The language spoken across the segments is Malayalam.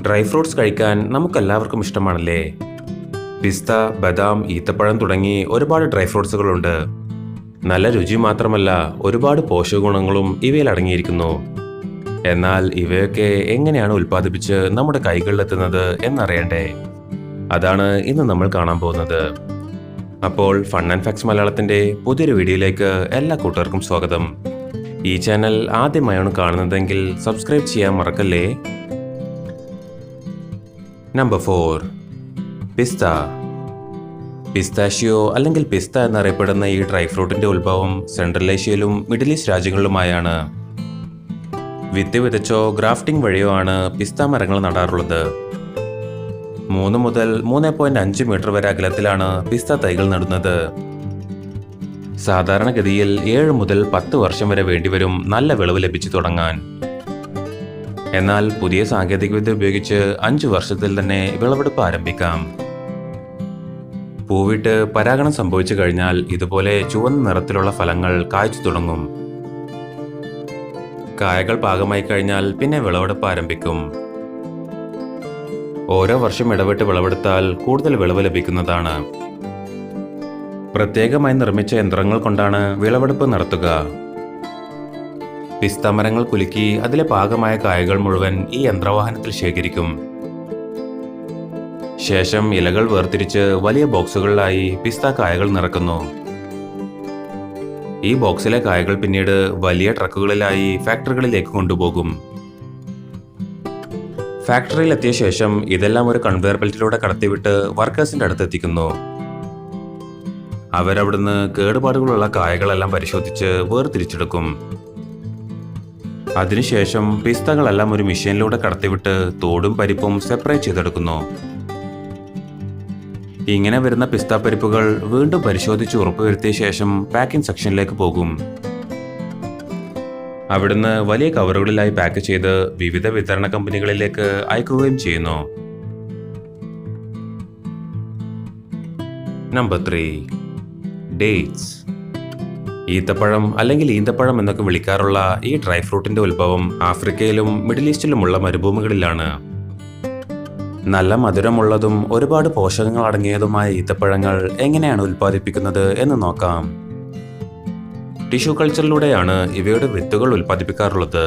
ഡ്രൈ ഫ്രൂട്ട്സ് കഴിക്കാൻ നമുക്കെല്ലാവർക്കും ഇഷ്ടമാണല്ലേ? പിസ്ത, ബദാം, ഈത്തപ്പഴം തുടങ്ങി ഒരുപാട് ഡ്രൈ ഫ്രൂട്ട്സുകളുണ്ട്. നല്ല രുചി മാത്രമല്ല, ഒരുപാട് പോഷകഗുണങ്ങളും ഇവയിൽ അടങ്ങിയിരിക്കുന്നു. എന്നാൽ ഇവയൊക്കെ എങ്ങനെയാണ് ഉൽപ്പാദിപ്പിച്ച് നമ്മുടെ കൈകളിലെത്തുന്നത് എന്നറിയണ്ടേ? അതാണ് ഇന്ന് നമ്മൾ കാണാൻ പോകുന്നത്. അപ്പോൾ ഫൺ ആൻഡ് ഫാക്ട്സ് മലയാളത്തിൻ്റെ പുതിയൊരു വീഡിയോയിലേക്ക് എല്ലാ കൂട്ടുകാർക്കും സ്വാഗതം. ഈ ചാനൽ ആദ്യമായാണ് കാണുന്നതെങ്കിൽ സബ്സ്ക്രൈബ് ചെയ്യാൻ മറക്കല്ലേ. നമ്പർ 4. പിസ്ത. പിസ്താഷ്യോ അല്ലെങ്കിൽ പിസ്ത എന്നറിയപ്പെടുന്ന ഈ ഡ്രൈ ഫ്രൂട്ടിന്റെ ഉത്ഭവം സെൻട്രൽ ഏഷ്യയിലും മിഡിൽ ഈസ്റ്റ് രാജ്യങ്ങളിലുമായാണ്. വിത്ത് വിതച്ചോ ഗ്രാഫ്റ്റിംഗ് വഴിയോ ആണ് പിസ്ത മരങ്ങൾ നടാറുള്ളത്. 3 മുതൽ 3.5 മീറ്റർ വരെ അകലത്തിലാണ് പിസ്ത തൈകൾ നടുന്നത്. സാധാരണഗതിയിൽ 7 മുതൽ 10 വർഷം വരെ വേണ്ടിവരും നല്ല വിളവ് ലഭിച്ചു തുടങ്ങാൻ. എന്നാൽ പുതിയ സാങ്കേതികവിദ്യ ഉപയോഗിച്ച് 5 വർഷത്തിൽ തന്നെ വിളവെടുപ്പ് ആരംഭിക്കാം. പൂവിട്ട് പരാഗണം സംഭവിച്ചു കഴിഞ്ഞാൽ ഇതുപോലെ ചുവന്ന നിറത്തിലുള്ള ഫലങ്ങൾ കായ്ച്ചു തുടങ്ങും. കായകൾ പാകമായി കഴിഞ്ഞാൽ പിന്നെ വിളവെടുപ്പ് ആരംഭിക്കും. ഓരോ വർഷം ഇടവിട്ട് വിളവെടുത്താൽ കൂടുതൽ വിളവ് ലഭിക്കുന്നതാണ്. പ്രത്യേകമായി നിർമ്മിച്ച യന്ത്രങ്ങൾ കൊണ്ടാണ് വിളവെടുപ്പ് നടത്തുക. പിസ്ത മരങ്ങൾ കുലുക്കി അതിലെ പാകമായ കായകൾ മുഴുവൻ ഈ യന്ത്രവാഹനത്തിൽ ശേഖരിക്കും. ശേഷം ഇലകൾ വേർതിരിച്ച് വലിയ ബോക്സുകളിലായി പിസ്ത കായകൾ നിറക്കുന്നു. ഈ ബോക്സിലെ കായകൾ പിന്നീട് വലിയ ട്രക്കുകളിലായി ഫാക്ടറികളിലേക്ക് കൊണ്ടുപോകും. ഫാക്ടറിയിൽ എത്തിയ ശേഷം ഇതെല്ലാം ഒരു കൺവെയർ ബെൽറ്റിലൂടെ കടത്തിവിട്ട് വർക്കേഴ്സിന്റെ അടുത്ത് എത്തിക്കുന്നു. അവരവിടുന്ന് കേടുപാടുകളുള്ള കായകളെല്ലാം പരിശോധിച്ച് വേർതിരിച്ചെടുക്കും. അതിനുശേഷം പിസ്തകളെല്ലാം ഒരു മെഷീനിലൂടെ കടത്തിവിട്ട് തോടും പരിപ്പും സെപ്പറേറ്റ് ചെയ്തെടുക്കുന്നു. ഇങ്ങനെ വരുന്ന പിസ്ത പരിപ്പുകൾ വീണ്ടും പരിശോധിച്ച് ഉറപ്പുവരുത്തിയ ശേഷം പാക്കിംഗ് സെക്ഷനിലേക്ക് പോകും. അവിടുന്ന് വലിയ കവറുകളിലായി പാക്ക് ചെയ്ത് വിവിധ വിതരണ കമ്പനികളിലേക്ക് അയക്കുകയും ചെയ്യുന്നു. നമ്പർ 3. ഡേറ്റ്സ്. ഈത്തപ്പഴം അല്ലെങ്കിൽ ഈന്തപ്പഴം എന്നൊക്കെ വിളിക്കാറുള്ള ഈ ഡ്രൈ ഫ്രൂട്ടിന്റെ ഉത്ഭവം ആഫ്രിക്കയിലും മിഡിൽ ഈസ്റ്റിലുമുള്ള മരുഭൂമികളിലാണ്. നല്ല മധുരമുള്ളതും ഒരുപാട് പോഷകങ്ങൾ അടങ്ങിയതുമായ ഈത്തപ്പഴങ്ങൾ എങ്ങനെയാണ് ഉൽപ്പാദിപ്പിക്കുന്നത് എന്ന് നോക്കാം. ടിഷ്യൂ കൾച്ചറിലൂടെയാണ് ഇവയുടെ വിത്തുകൾ ഉൽപ്പാദിപ്പിക്കാറുള്ളത്.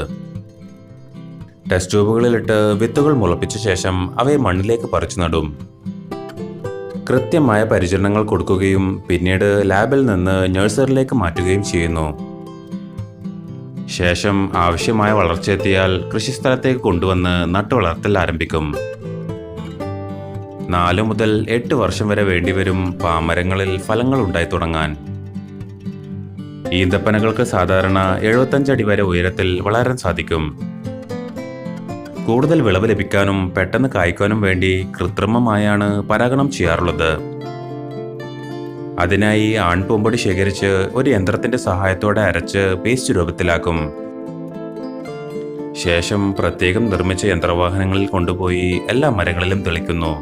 ടെസ്റ്റ് ട്യൂബുകളിലിട്ട് വിത്തുകൾ മുളപ്പിച്ച ശേഷം അവയെ മണ്ണിലേക്ക് പറിച്ചു നടും. കൃത്യമായ പരിചരണങ്ങൾ കൊടുക്കുകയും പിന്നീട് ലാബിൽ നിന്ന് നഴ്സറിയിലേക്ക് മാറ്റുകയും ചെയ്യുന്നു. ശേഷം ആവശ്യമായ വളർച്ചയെത്തിയാൽ കൃഷിസ്ഥലത്തേക്ക് കൊണ്ടുവന്ന് നട്ടുവളർത്തൽ ആരംഭിക്കും. 4 മുതൽ 8 വർഷം വരെ വേണ്ടിവരും പാമരങ്ങളിൽ ഫലങ്ങൾ ഉണ്ടായി തുടങ്ങാൻ. ഈന്തപ്പനകൾക്ക് സാധാരണ 75 അടി വരെ ഉയരത്തിൽ വളരാൻ സാധിക്കും. കൂടുതൽ വിളവ് ലഭിക്കാനും പെട്ടെന്ന് കായ്ക്കാനും വേണ്ടി കൃത്രിമമായാണ് പരാഗണം ചെയ്യാറുള്ളത്. അതിനായി ആൺപൂമ്പൊടി ശേഖരിച്ച് ഒരു യന്ത്രത്തിന്റെ സഹായത്തോടെ അരച്ച് പേസ്റ്റ് രൂപത്തിലാക്കും. ശേഷം പ്രത്യേകം നിർമ്മിച്ച യന്ത്രവാഹനങ്ങളിൽ കൊണ്ടുപോയി എല്ലാ മരങ്ങളിലും തെളിക്കുന്നു.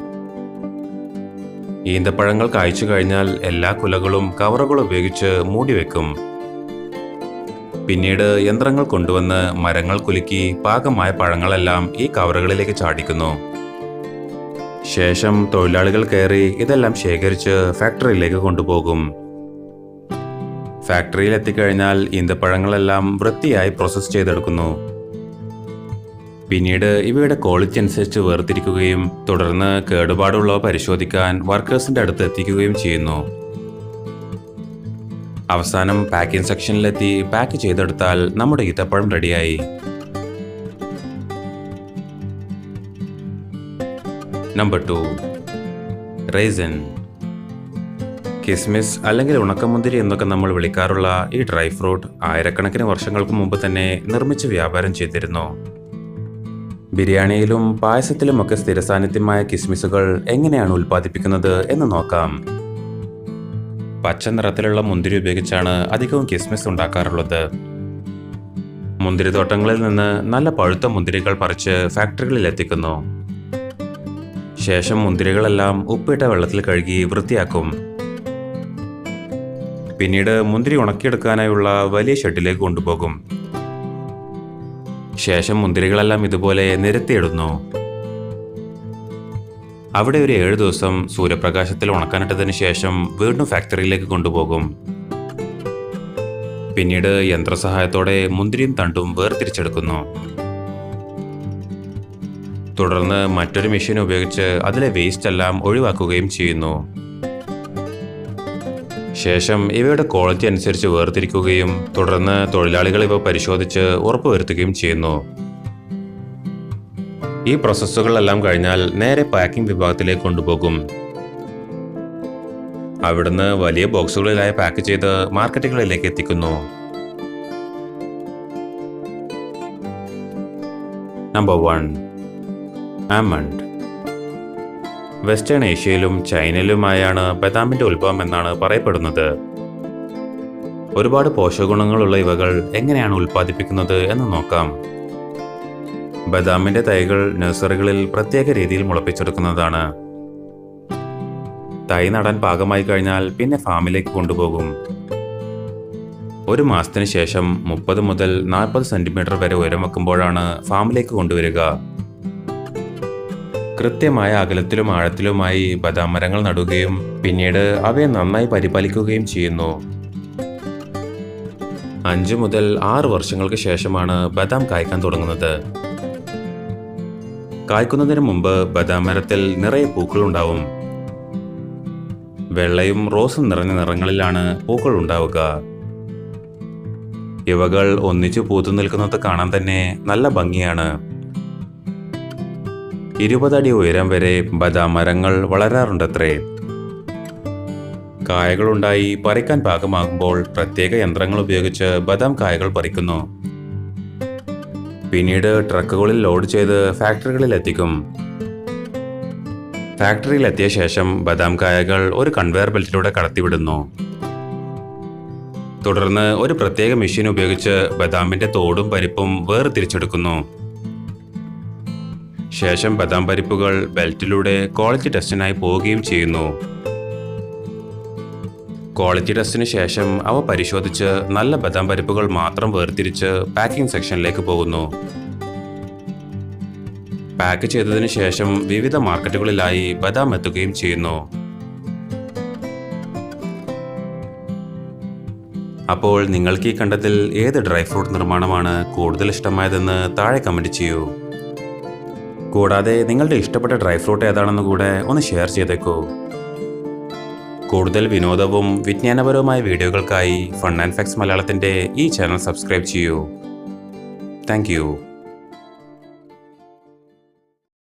ഈന്തപ്പഴങ്ങൾ കായ്ച്ചു കഴിഞ്ഞാൽ എല്ലാ കുലകളും കവറുകൾ ഉപയോഗിച്ച് മൂടിവെക്കും. പിന്നീട് യന്ത്രങ്ങൾ കൊണ്ടുവന്ന് മരങ്ങൾ കുലുക്കി പാകമായ പഴങ്ങളെല്ലാം ഈ കവറുകളിലേക്ക് ചാടിക്കുന്നു. ശേഷം തൊഴിലാളികൾ കയറി ഇതെല്ലാം ശേഖരിച്ച് ഫാക്ടറിയിലേക്ക് കൊണ്ടുപോകും. ഫാക്ടറിയിൽ എത്തിക്കഴിഞ്ഞാൽ ഈന്തപ്പഴങ്ങളെല്ലാം വൃത്തിയായി പ്രോസസ് ചെയ്തെടുക്കുന്നു. പിന്നീട് ഇവയുടെ ക്വാളിറ്റി അനുസരിച്ച് വേർതിരിക്കുകയും തുടർന്ന് കേടുപാടുള്ളവ പരിശോധിക്കാൻ വർക്കേഴ്സിന്റെ അടുത്ത് എത്തിക്കുകയും ചെയ്യുന്നു. അവസാനം പാക്കിംഗ് സെക്ഷനിലെത്തി പാക്ക് ചെയ്തെടുത്താൽ നമ്മുടെ ഈത്തപ്പഴം റെഡിയായി. നമ്പർ 2. റൈസിൻ. കിസ്മിസ് അല്ലെങ്കിൽ ഉണക്കമുന്തിരി എന്നൊക്കെ നമ്മൾ വിളിക്കാറുള്ള ഈ ഡ്രൈ ഫ്രൂട്ട് ആയിരക്കണക്കിന് വർഷങ്ങൾക്ക് മുമ്പ് തന്നെ നിർമ്മിച്ച് വ്യാപാരം ചെയ്തിരുന്നു. ബിരിയാണിയിലും പായസത്തിലുമൊക്കെ സ്ഥിരസാന്നിധ്യമായ കിസ്മിസുകൾ എങ്ങനെയാണ് ഉൽപ്പാദിപ്പിക്കുന്നത് എന്ന് നോക്കാം. പച്ച നിറത്തിലുള്ള മുന്തിരി ഉപയോഗിച്ചാണ് അധികവും കിസ്മിസ് ഉണ്ടാക്കാറുള്ളത്. മുന്തിരിത്തോട്ടങ്ങളിൽ നിന്ന് നല്ല പഴുത്ത മുന്തിരികൾ പറിച്ച് ഫാക്ടറികളിൽ എത്തിക്കുന്നു. ശേഷം മുന്തിരികളെല്ലാം ഉപ്പിട്ട വെള്ളത്തിൽ കഴുകി വൃത്തിയാക്കും. പിന്നീട് മുന്തിരി ഉണക്കിയെടുക്കാനായുള്ള വലിയ ഷെഡിലേക്ക് കൊണ്ടുപോകും. ശേഷം മുന്തിരികളെല്ലാം ഇതുപോലെ നിരത്തിയിടുന്നു. അവിടെ ഒരു 7 ദിവസം സൂര്യപ്രകാശത്തിൽ ഉണക്കാനിട്ടതിന് ശേഷം വീണ്ടും ഫാക്ടറിയിലേക്ക് കൊണ്ടുപോകും. പിന്നീട് യന്ത്രസഹായത്തോടെ മുന്തിരിയും തണ്ടും വേർതിരിച്ചെടുക്കുന്നു. തുടർന്ന് മറ്റൊരു മെഷീൻ ഉപയോഗിച്ച് അതിലെ വേസ്റ്റ് എല്ലാം ഒഴിവാക്കുകയും ചെയ്യുന്നു. ശേഷം ഇവയുടെ ക്വാളിറ്റി അനുസരിച്ച് വേർതിരിക്കുകയും തുടർന്ന് തൊഴിലാളികൾ ഇവ പരിശോധിച്ച് ഉറപ്പുവരുത്തുകയും ചെയ്യുന്നു. ഈ പ്രോസസ്സുകളെല്ലാം കഴിഞ്ഞാൽ നേരെ പാക്കിംഗ് വിഭാഗത്തിലേക്ക് കൊണ്ടുപോകും. അവിടുന്ന് വലിയ ബോക്സുകളിലായി പാക്ക് ചെയ്ത് മാർക്കറ്റുകളിലേക്ക് എത്തിക്കുന്നു. Number 1, almond. വെസ്റ്റേൺ ഏഷ്യയിലും ചൈനയിലുമായാണ് ബദാമിന്റെ ഉത്ഭവം എന്നാണ് പറയപ്പെടുന്നത്. ഒരുപാട് പോഷകഗുണങ്ങളുള്ള ഇവകൾ എങ്ങനെയാണ് ഉൽപ്പാദിപ്പിക്കുന്നത് എന്ന് നോക്കാം. ബദാമിന്റെ തൈകൾ നഴ്സറികളിൽ പ്രത്യേക രീതിയിൽ മുളപ്പിച്ചെടുക്കുന്നതാണ്. തൈ നടാൻ പാകമായി കഴിഞ്ഞാൽ പിന്നെ ഫാമിലേക്ക് കൊണ്ടുപോകും. 1 മാസത്തിന് ശേഷം 30 മുതൽ 40 സെന്റിമീറ്റർ വരെ ഉയരം വെക്കുമ്പോഴാണ് ഫാമിലേക്ക് കൊണ്ടുവരിക. കൃത്യമായ അകലത്തിലും ആഴത്തിലുമായി ബദാം മരങ്ങൾ നടുകയും പിന്നീട് അവയെ നന്നായി പരിപാലിക്കുകയും ചെയ്യുന്നു. 5 മുതൽ 6 വർഷങ്ങൾക്ക് ശേഷമാണ് ബദാം കായ്ക്കാൻ തുടങ്ങുന്നത്. കായ്ക്കുന്നതിന് മുമ്പ് ബദാം മരത്തിൽ നിറയെ പൂക്കളുണ്ടാവും. വെള്ളയും റോസും നിറഞ്ഞ നിറങ്ങളിലാണ് പൂക്കൾ ഉണ്ടാവുക. ഇവകൾ ഒന്നിച്ചു പൂത്തു നിൽക്കുന്നത് കാണാൻ തന്നെ നല്ല ഭംഗിയാണ്. 20 അടി ഉയരം വരെ ബദാം മരങ്ങൾ വളരാറുണ്ടത്രേ. കായകളുണ്ടായി പറിക്കാൻ പാകമാകുമ്പോൾ പ്രത്യേക യന്ത്രങ്ങൾ ഉപയോഗിച്ച് ബദാം കായകൾ പറിക്കുന്നു. പിന്നീട് ട്രക്കുകളിൽ ലോഡ് ചെയ്ത് ഫാക്ടറികളിൽ എത്തിക്കും. ഫാക്ടറിയിൽ എത്തിയ ശേഷം ബദാം കായകൾ ഒരു കൺവെയർ ബെൽറ്റിലൂടെ കടത്തിവിടുന്നു. തുടർന്ന് ഒരു പ്രത്യേക മെഷീൻ ഉപയോഗിച്ച് ബദാമിന്റെ തോടും പരിപ്പും വേർതിരിച്ചെടുക്കുന്നു. ശേഷം ബദാം പരിപ്പുകൾ ബെൽറ്റിലൂടെ ക്വാളിറ്റി ടെസ്റ്റിനായി പോവുകയും ചെയ്യുന്നു. ക്വാളിറ്റി ടെസ്റ്റിന് ശേഷം അവ പരിശോധിച്ച് നല്ല ബദാം പരിപ്പുകൾ മാത്രം വേർതിരിച്ച് പാക്കിംഗ് സെക്ഷനിലേക്ക് പോകുന്നു. പാക്ക് ചെയ്തതിനു ശേഷം വിവിധ മാർക്കറ്റുകളിലായി ബദാം എത്തുകയും ചെയ്യുന്നു. അപ്പോൾ നിങ്ങൾക്ക് ഈ കണ്ടതിൽ ഏത് ഡ്രൈ ഫ്രൂട്ട് നിർമ്മാണമാണ് കൂടുതൽ ഇഷ്ടമായതെന്ന് താഴെ കമന്റ് ചെയ്യൂ. കൂടാതെ നിങ്ങളുടെ ഇഷ്ടപ്പെട്ട ഡ്രൈ ഫ്രൂട്ട് ഏതാണെന്ന് കൂടെ ഒന്ന് ഷെയർ ചെയ്തേക്കൂ. കൂടുതൽ വിനോദവും വിജ്ഞാനപരവുമായ വീഡിയോകൾക്കായി ഫൺ ആൻഡ് ഫാക്ട്സ് മലയാളത്തിൻ്റെ ഈ ചാനൽ സബ്സ്ക്രൈബ് ചെയ്യൂ. Thank you.